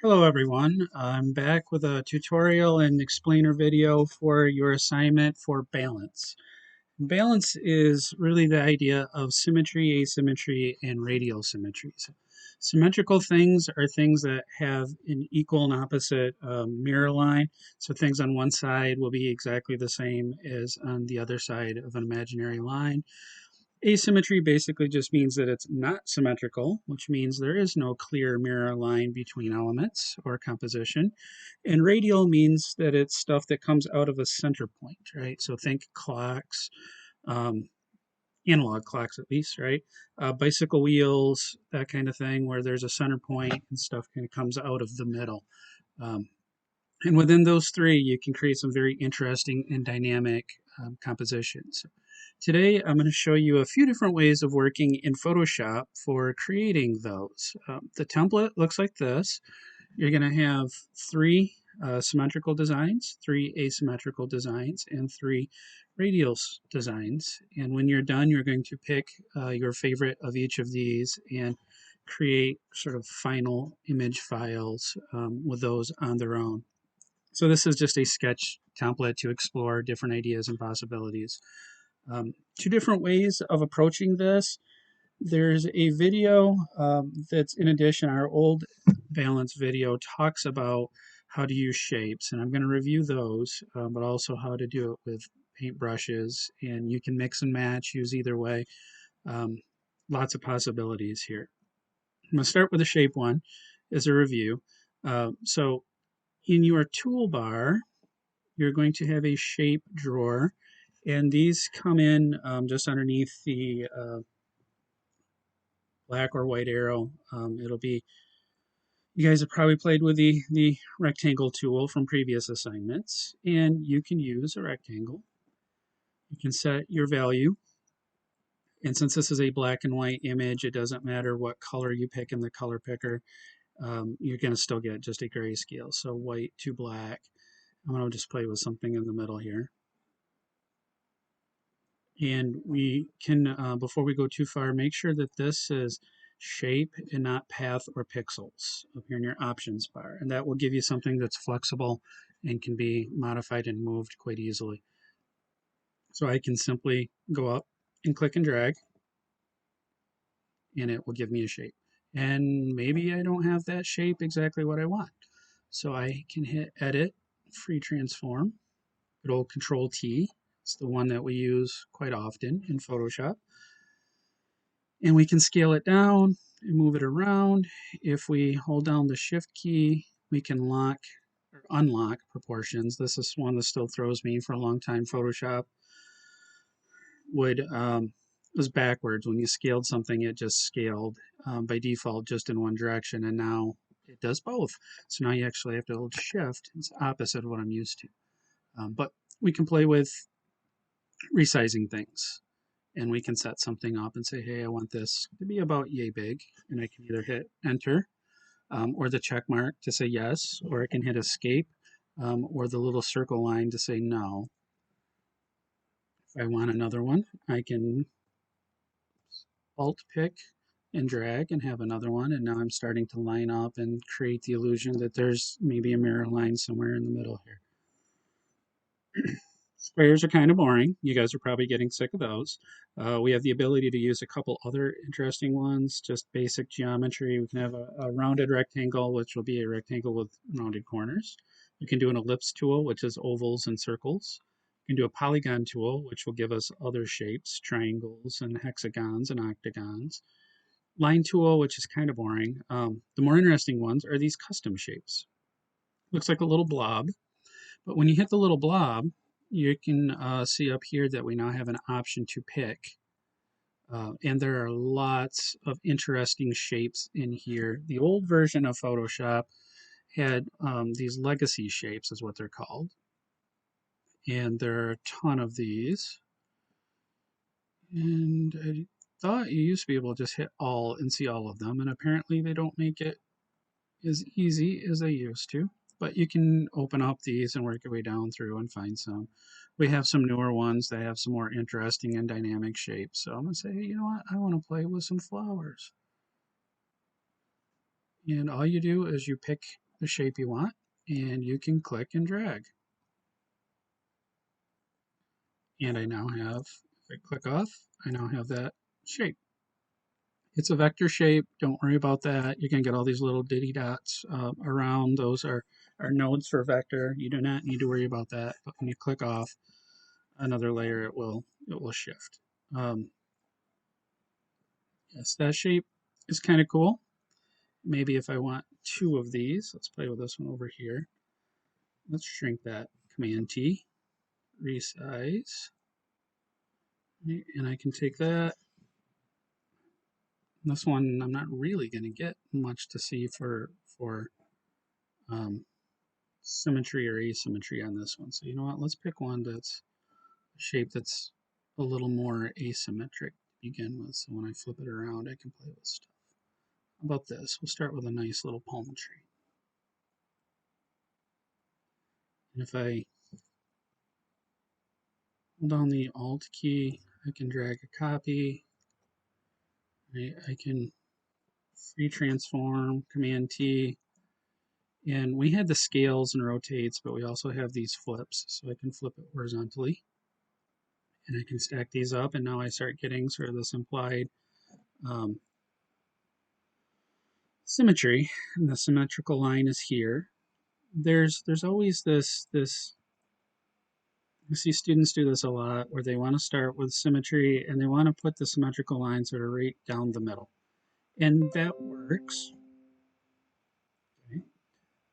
Hello everyone, I'm back with a tutorial and explainer video for your assignment for balance. Balance is really the idea of symmetry, asymmetry, and radial symmetries. Symmetrical things are things that have an equal and opposite mirror line, so things on one side will be exactly the same as on the other side of an imaginary line. Asymmetry basically just means that it's not symmetrical, which means there is no clear mirror line between elements or composition. And radial means that it's stuff that comes out of a center point, right? So think clocks, um, analog clocks at least, right? Bicycle wheels, that kind of thing, where there's a center point and stuff kind of comes out of the middle. Um, and within those three, you can create some very interesting and dynamic compositions. Today, I'm going to show you a few different ways of working in Photoshop for creating those. The template looks like this. You're going to have three symmetrical designs, three asymmetrical designs, and three radial designs. And when you're done, you're going to pick your favorite of each of these and create sort of final image files with those on their own. So this is just a sketch template to explore different ideas and possibilities. Two different ways of approaching this. There's a video that's in addition, our old balance video talks about how to use shapes, and I'm going to review those, but also how to do it with paintbrushes, and you can mix and match, use either way. Um, Lots of possibilities here. I'm going to start with the shape one as a review. So in your toolbar, you're going to have a shape drawer, and these come in just underneath the black or white arrow. It'll be, you guys have probably played with the rectangle tool from previous assignments, and you can use a rectangle. You can set your value, and since this is a black and white image, it doesn't matter what color you pick in the color picker. You're going to still get just a grayscale, so white to black. I'm going to just play with something in the middle here. And we can, before we go too far, make sure that this is shape and not path or pixels up here in your options bar. And that will give you something that's flexible and can be modified and moved quite easily. So I can simply go up and click and drag, and it will give me a shape. And maybe I don't have that shape exactly what I want. So I can hit edit, free transform, good old Control T. It's the one that we use quite often in Photoshop. And we can scale it down and move it around. If we hold down the shift key, we can lock or unlock proportions. This is one that still throws me for a long time. Photoshop would was backwards. When you scaled something, it just scaled by default just in one direction, and now it does both. So now you actually have to hold shift. It's opposite of what I'm used to. But we can play with resizing things, and we can set something up and say, hey, I want this to be about yay big. And I can either hit enter or the check mark to say yes, or I can hit escape or the little circle line to say no. If I want another one, I can alt pick and drag and have another one. And now I'm starting to line up and create the illusion that there's maybe a mirror line somewhere in the middle here. Squares are kind of boring. You guys are probably getting sick of those. We have the ability to use a couple other interesting ones, just basic geometry. We can have a rounded rectangle, which will be a rectangle with rounded corners. You can do an ellipse tool, which is ovals and circles. You can do a polygon tool, which will give us other shapes, triangles and hexagons and octagons. Line tool, which is kind of boring. The more interesting ones are these custom shapes. Looks like a little blob, but when you hit the little blob, you can see up here that we now have an option to pick. And there are lots of interesting shapes in here. The old version of Photoshop had these legacy shapes, is what they're called. And there are a ton of these. And I thought you used to be able to just hit all and see all of them. And apparently they don't make it as easy as they used to. But you can open up these and work your way down through and find some. We have some newer ones that have some more interesting and dynamic shapes. So I'm going to say, hey, you know what? I want to play with some flowers. And all you do is you pick the shape you want, and you can click and drag. And I now have, if I click off, I now have that shape. It's a vector shape. Don't worry about that. You can get all these little ditty dots around. Those are nodes for vector. You do not need to worry about that. But when you click off another layer, it will shift. Yes, that shape is kind of cool. Maybe if I want two of these, let's play with this one over here. Let's shrink that. Command T, resize, and I can take that. This one I'm not really going to get much to see for um, symmetry or asymmetry on this one. So you know what? Let's pick one that's a shape that's a little more asymmetric to begin with. So when I flip it around, I can play with stuff. How about this? We'll start with a nice little palm tree. And if I hold down the Alt key, I can drag a copy. Right? I can free transform, Command T. And we had the scales and rotates, but we also have these flips. So I can flip it horizontally. And I can stack these up, and now I start getting sort of this implied um, symmetry. And the symmetrical line is here. There's always this. I see students do this a lot, where they want to start with symmetry and they want to put the symmetrical lines that are right down the middle, and that works. Okay.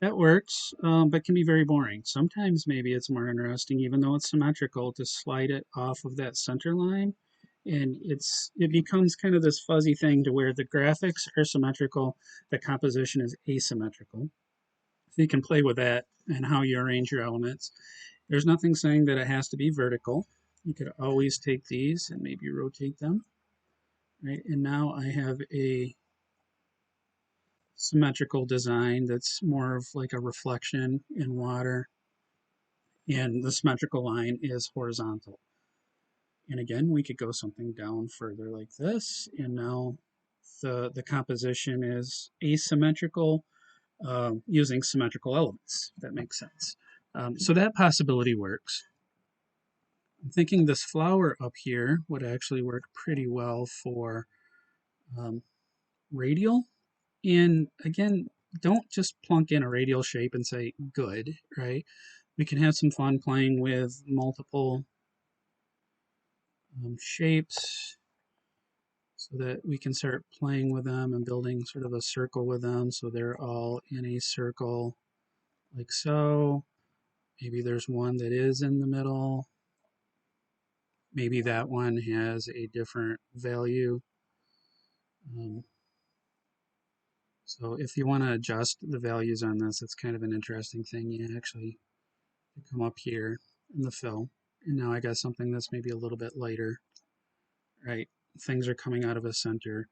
That works, but can be very boring. Sometimes maybe it's more interesting, even though it's symmetrical, to slide it off of that center line. And it becomes kind of this fuzzy thing to where the graphics are symmetrical, the composition is asymmetrical. So you can play with that and how you arrange your elements. There's nothing saying that it has to be vertical. You could always take these and maybe rotate them, right? And now I have a symmetrical design that's more of like a reflection in water, and the symmetrical line is horizontal. And again, we could go something down further like this, and now the composition is asymmetrical using symmetrical elements, if that makes sense. So that possibility works. I'm thinking this flower up here would actually work pretty well for um, radial. And again, don't just plunk in a radial shape and say good, right? We can have some fun playing with multiple shapes so that we can start playing with them and building sort of a circle with them so they're all in a circle like so. Maybe there's one that is in the middle. Maybe that one has a different value. Um, so if you want to adjust the values on this, it's kind of an interesting thing. You actually come up here in the fill, and now I got something that's maybe a little bit lighter, right? Things are coming out of a center.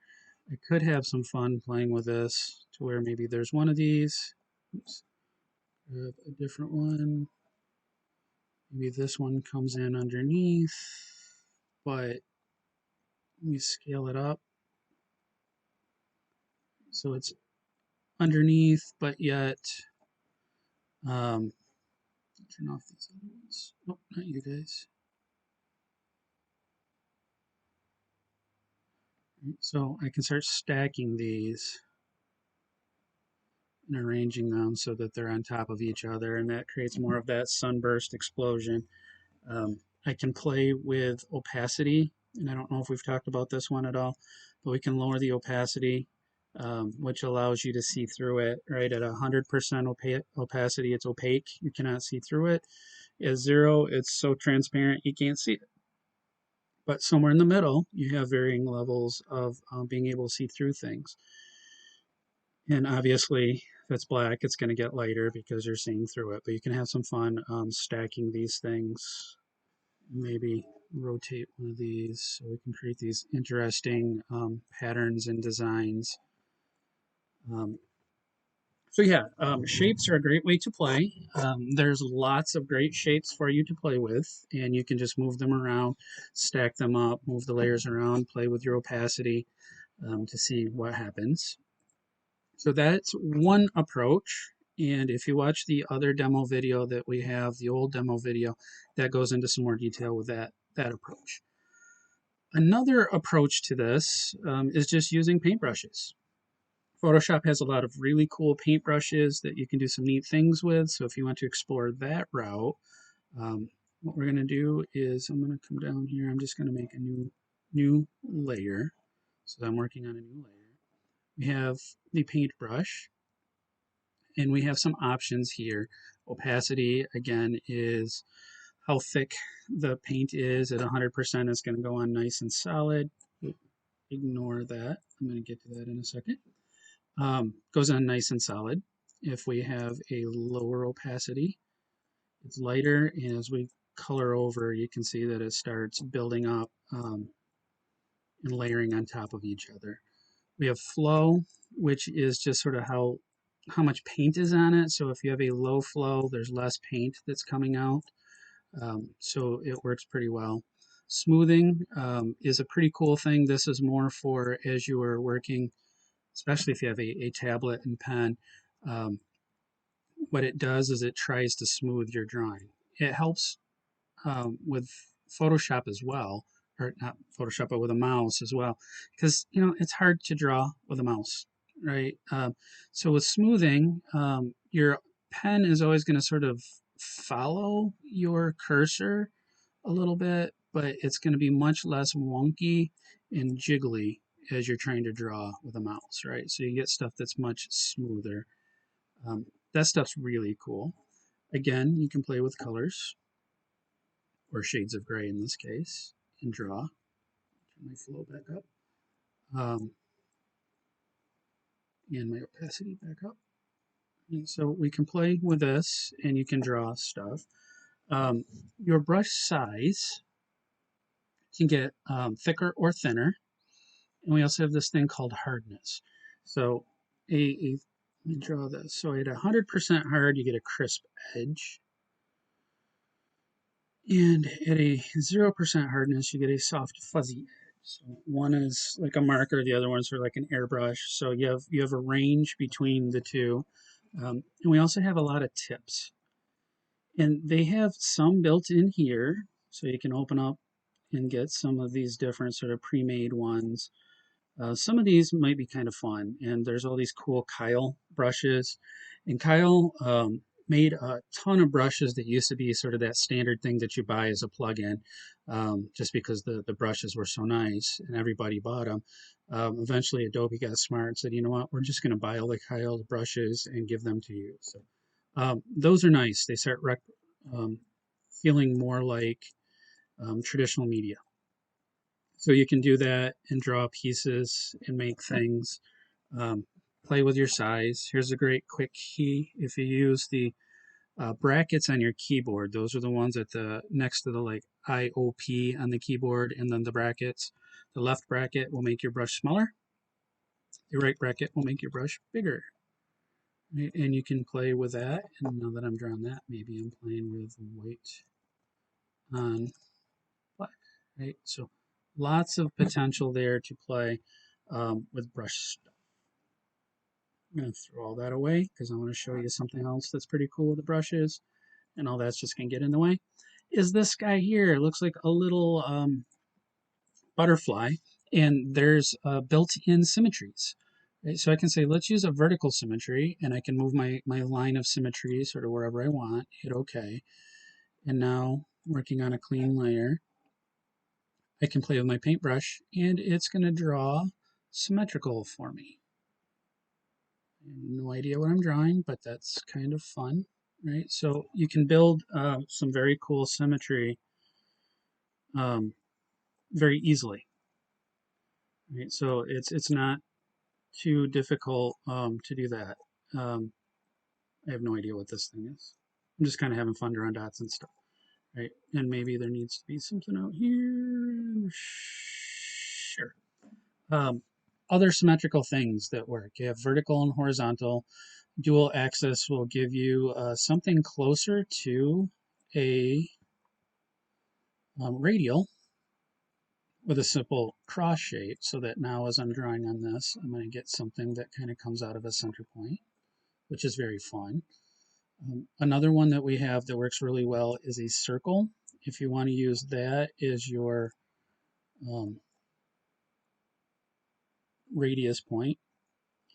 I could have some fun playing with this to where maybe there's one of these. Oops, grab a different one. Maybe this one comes in underneath, but we scale it up so it's underneath, but yet turn off these other ones. Oh, not you guys. So I can start stacking these and arranging them so that they're on top of each other, and that creates more of that sunburst explosion. I can play with opacity, and I don't know if we've talked about this one at all, but we can lower the opacity, which allows you to see through it. Right at 100% opacity, it's opaque. You cannot see through it. At 0, it's so transparent you can't see it. But somewhere in the middle, you have varying levels of being able to see through things. And obviously, if it's black, it's going to get lighter because you're seeing through it. But you can have some fun stacking these things. Maybe rotate one of these so we can create these interesting patterns and designs. Um, so yeah, shapes are a great way to play. There's lots of great shapes for you to play with, and you can just move them around, stack them up, move the layers around, play with your opacity to see what happens. So that's one approach. And if you watch the other demo video that we have, the old demo video, that goes into some more detail with that approach. Another approach to this is just using paintbrushes. Photoshop has a lot of really cool paintbrushes that you can do some neat things with. So if you want to explore that route, what we're going to do is I'm going to come down here. I'm just going to make a new layer. So I'm working on a new layer. We have the paintbrush, and we have some options here. Opacity, again, is how thick the paint is. At 100%, it's going to go on nice and solid. Ignore that. I'm going to get to that in a second. Goes on nice and solid. If we have a lower opacity, it's lighter, and as we color over, you can see that it starts building up and layering on top of each other. We have flow, which is just sort of how much paint is on it. So if you have a low flow, there's less paint that's coming out. So it works pretty well. Smoothing is a pretty cool thing. This is more for as you are working, especially if you have a tablet and pen. Um, what it does is it tries to smooth your drawing. It helps with Photoshop as well, or not Photoshop, but with a mouse as well, because it's hard to draw with a mouse, right? So with smoothing, your pen is always going to sort of follow your cursor a little bit, but it's going to be much less wonky and jiggly as you're trying to draw with a mouse, right? So you get stuff that's much smoother. That stuff's really cool. Again, you can play with colors or shades of gray in this case and draw. Turn my flow back up and my opacity back up. And so we can play with this and you can draw stuff. Your brush size can get thicker or thinner. And we also have this thing called hardness. So let me draw this. So at 100% hard, you get a crisp edge. And at a 0% hardness, you get a soft, fuzzy edge. So one is like a marker, the other one's sort of like an airbrush. So you have a range between the two. And we also have a lot of tips. And they have some built in here, so you can open up and get some of these different sort of pre-made ones. Some of these might be kind of fun, and there's all these cool Kyle brushes. And Kyle made a ton of brushes that used to be sort of that standard thing that you buy as a plug-in, just because the brushes were so nice and everybody bought them. Eventually, Adobe got smart and said, you know what, we're just going to buy all the Kyle brushes and give them to you. So those are nice. They start um, feeling more like traditional media. So you can do that and draw pieces and make things. Um, Play with your size. Here's a great quick key. If you use the brackets on your keyboard, those are the ones at the next to the like IOP on the keyboard, and then the brackets. The left bracket will make your brush smaller. The right bracket will make your brush bigger. Right? And you can play with that. And now that I'm drawing that, maybe I'm playing with white on black. Right? So lots of potential there to play with brush stuff. I'm going to throw all that away because I want to show you something else that's pretty cool with the brushes, and all that's just going to get in the way. Is this guy here? It looks like a little butterfly, and there's built-in symmetries. Right? So I can say, let's use a vertical symmetry, and I can move my line of symmetry sort of wherever I want, hit OK. And now, working on a clean layer, I can play with my paintbrush, and it's going to draw symmetrical for me. No idea what I'm drawing, but that's kind of fun, right? So you can build some very cool symmetry um, very easily, right? So it's not too difficult to do that. Um, I have no idea what this thing is. I'm just kind of having fun drawing dots and stuff, right? And maybe there needs to be something out here. Sure. Um, Other symmetrical things that work. You have vertical and horizontal. Dual axis will give you something closer to a radial with a simple cross shape, so that now as I'm drawing on this, I'm going to get something that kind of comes out of a center point. which is very fun. Another one that we have that works really well is a circle. If you want to use that as your um, radius point,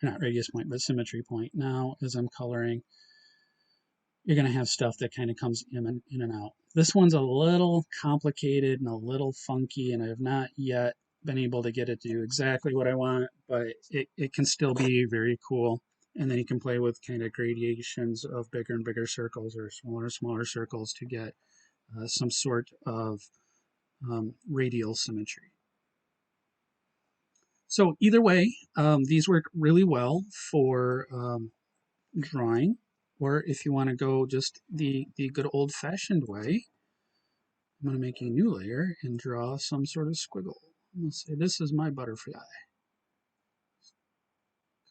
not radius point, but symmetry point. Now, as I'm coloring, you're going to have stuff that kind of comes in and out. This one's a little complicated and a little funky, and I have not yet been able to get it to do exactly what I want, but it can still be very cool. And then you can play with kind of gradations of bigger and bigger circles or smaller circles to get some sort of radial symmetry. So either way, these work really well for drawing, or if you want to go just the good old-fashioned way, I'm going to make a new layer and draw some sort of squiggle. I'm going to say this is my butterfly.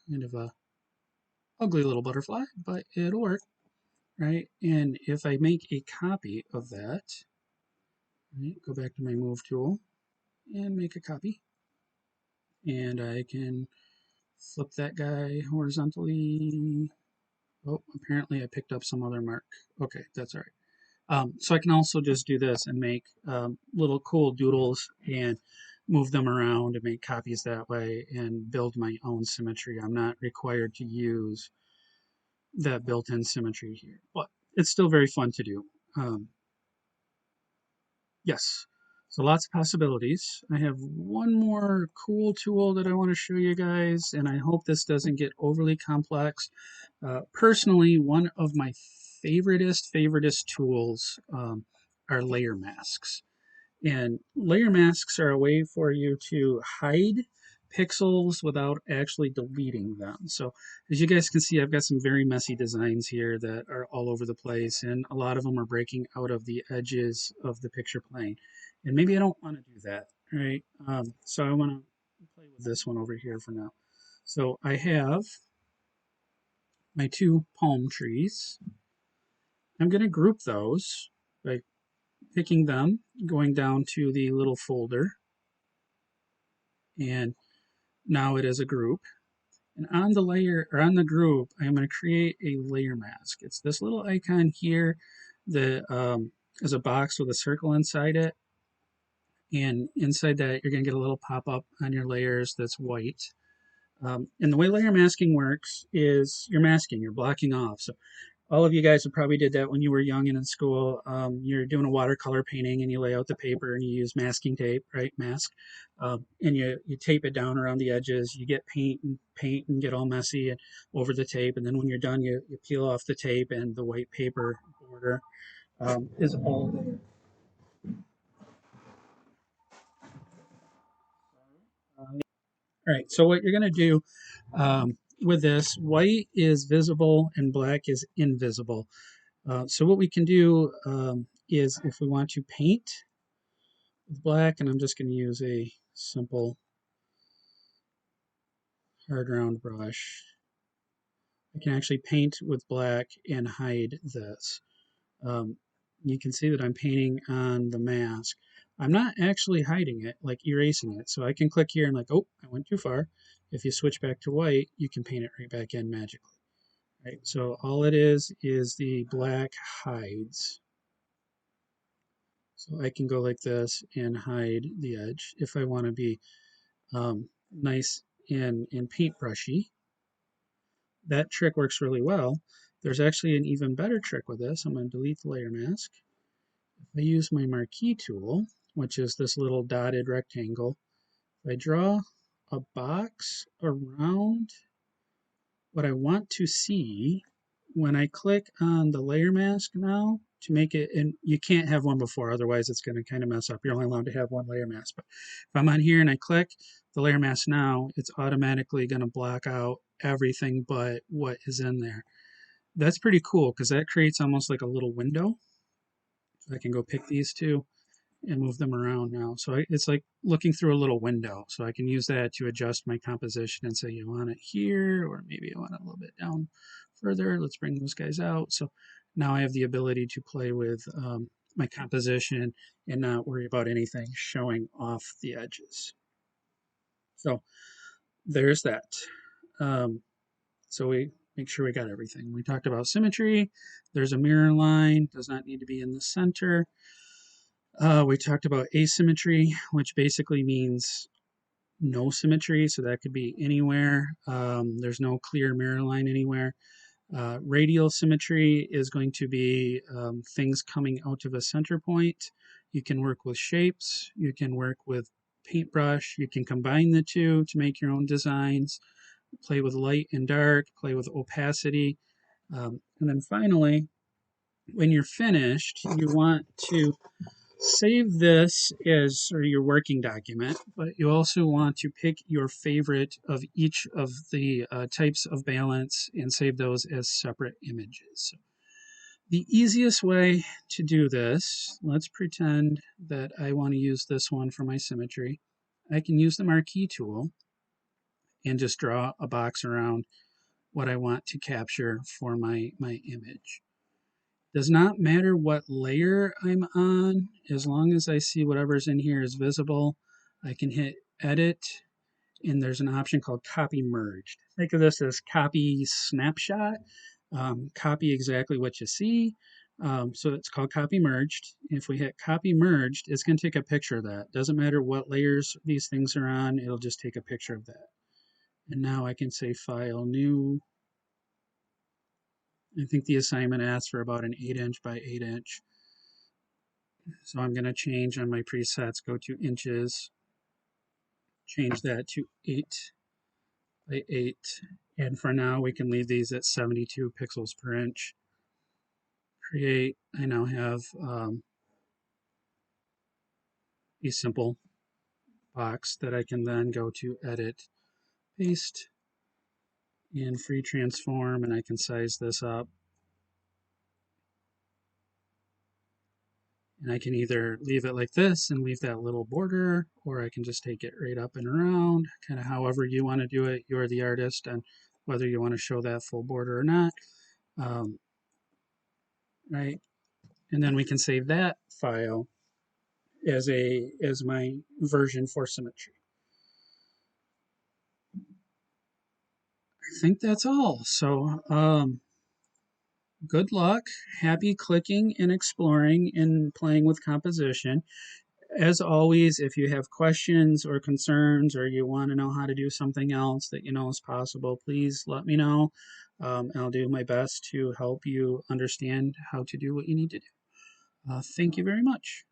Kind of a ugly little butterfly, but it'll work, right? And if I make a copy of that, right, go back to my move tool and make a copy. And I can flip that guy horizontally. Oh, apparently I picked up some other mark. Okay, that's all right. So I can also just do this and make little cool doodles and move them around and make copies that way and build my own symmetry. I'm not required to use that built-in symmetry here, but it's still very fun to do. Um, yes, so lots of possibilities. I have one more cool tool that I want to show you guys, and I hope this doesn't get overly complex. Personally, one of my favoritist tools are layer masks. And layer masks are a way for you to hide pixels without actually deleting them. So as you guys can see, I've got some very messy designs here that are all over the place, and a lot of them are breaking out of the edges of the picture plane. And maybe I don't want to do that, right? So I want to play with this one over here for now. So I have my two palm trees. I'm going to group those by picking them, going down to the little folder, and now it is a group. And on the layer, or on the group, I'm going to create a layer mask. It's this little icon here that is a box with a circle inside it. And inside that, you're going to get a little pop-up on your layers that's white. And the way layer masking works is you're masking, you're blocking off. So all of you guys have probably did that when you were young and in school. You're doing a watercolor painting and you lay out the paper and you use masking tape, right? Mask, and you tape it down around the edges. You get paint and get all messy and over the tape. And then when you're done, you peel off the tape and the white paper border is all there. All right. So what you're gonna do with this, white is visible and black is invisible. So what we can do is if we want to paint with black, and I'm just going to use a simple hard round brush, I can actually paint with black and hide this. Um, you can see that I'm painting on the mask. I'm not actually hiding it, like erasing it. So I can click here and like, oh, I went too far. If you switch back to white, you can paint it right back in magically. Right? So all it is the black hides. So I can go like this and hide the edge if I want to be nice and paintbrushy. That trick works really well. There's actually an even better trick with this. I'm going to delete the layer mask. If I use my marquee tool, which is this little dotted rectangle, if I draw a box around what I want to see, when I click on the layer mask now to make it, and you can't have one before, otherwise it's going to kind of mess up. You're only allowed to have one layer mask. But if I'm on here and I click the layer mask now, it's automatically going to block out everything but what is in there. That's pretty cool because that creates almost like a little window. So I can go pick these two and move them around now. So it's like looking through a little window. So I can use that to adjust my composition and say you want it here, or maybe I want it a little bit down further. Let's bring those guys out. So now I have the ability to play with my composition and not worry about anything showing off the edges. So there's that. Um, so make sure we got everything. We talked about symmetry. There's a mirror line, does not need to be in the center. We talked about asymmetry, which basically means no symmetry, so that could be anywhere. There's no clear mirror line anywhere. Radial symmetry is going to be things coming out of a center point. You can work with shapes, you can work with paintbrush, you can combine the two to make your own designs, play with light and dark, play with opacity. And then finally, when you're finished, you want to save this as sort of your working document, but you also want to pick your favorite of each of the types of balance and save those as separate images. The easiest way to do this, let's pretend that I want to use this one for my symmetry. I can use the marquee tool and just draw a box around what I want to capture for my image. Does not matter what layer I'm on, as long as I see whatever's in here is visible, I can hit edit, and there's an option called copy merged. Think of this as copy snapshot, copy exactly what you see. So it's called copy merged. If we hit copy merged, it's going to take a picture of that. Doesn't matter what layers these things are on, it'll just take a picture of that. And now I can say file new. I think the assignment asks for about an 8" by 8". So I'm going to change on my presets, go to inches, change that to 8 by 8. And for now, we can leave these at 72 pixels per inch. Create, I now have a simple box that I can then go to edit, paste, and free transform, and I can size this up. And I can either leave it like this and leave that little border, or I can just take it right up and around, kind of however you want to do it. You're the artist, and whether you want to show that full border or not. Um, right? And then we can save that file as my version for symmetry. I think that's all. So good luck. Happy clicking and exploring and playing with composition. As always, if you have questions or concerns or you want to know how to do something else that you know is possible, please let me know. And I'll do my best to help you understand how to do what you need to do. Thank you very much.